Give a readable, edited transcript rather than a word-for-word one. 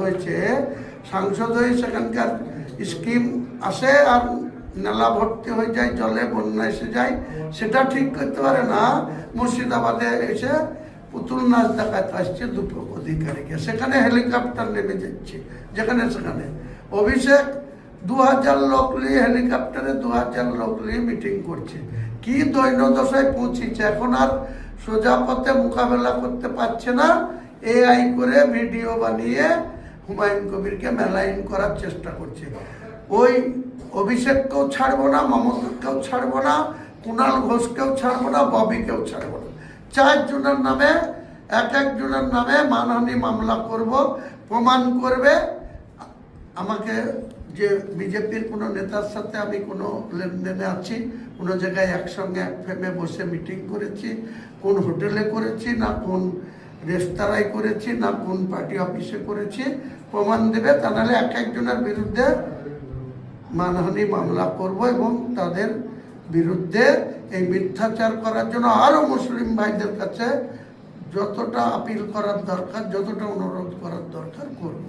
হয়েছে সাংসদ হয়ে সেখানকার স্কিম আসে আর নালা ভর্তি হয়ে যায়, জলে বন্যা এসে যায়, সেটা ঠিক করতে পারে না। মুর্শিদাবাদে এসে পুতুল নাচ দেখাতে আসছে দুটো অধিকারীকে, সেখানে হেলিকপ্টার নেমে যাচ্ছে যেখানে সেখানে। অভিষেক 2000 লোক নিয়ে হেলিকপ্টারে 2000 লোক নিয়ে মিটিং করছে। কি দৈন্যদশায় পৌঁছেছে, এখন আর সোজা পথে মোকাবেলা করতে পারছে না। এআই করে ভিডিও বানিয়ে হুমায়ুন কবিরকে মেলাইন করার চেষ্টা করছে। ওই অভিষেককেও ছাড়বো না, মমতাকেও ছাড়বো না, কুণাল ঘোষকেও ছাড়বো না, ববিকেও ছাড়বো না। 4 জনের নামে একজনের নামে মানহানি মামলা করব। প্রমাণ করবে আমাকে যে বিজেপির কোনো নেতার সাথে আমি কোনো লেনদেনে আছি, কোনো জায়গায় একসঙ্গে এক ফ্রেমে বসে মিটিং করেছি, কোন হোটেলে করেছি, না কোন রেস্তোরাঁয় করেছি, না কোন পার্টি অফিসে করেছি, প্রমাণ দেবে। তা নাহলে একজনের বিরুদ্ধে মানহানি মামলা করব এবং তাদের বিরুদ্ধে এই মিথ্যাচার করার জন্য আরো মুসলিম ভাইদের কাছে যতটা আপিল করার দরকার, যতটা অনুরোধ করার দরকার করব।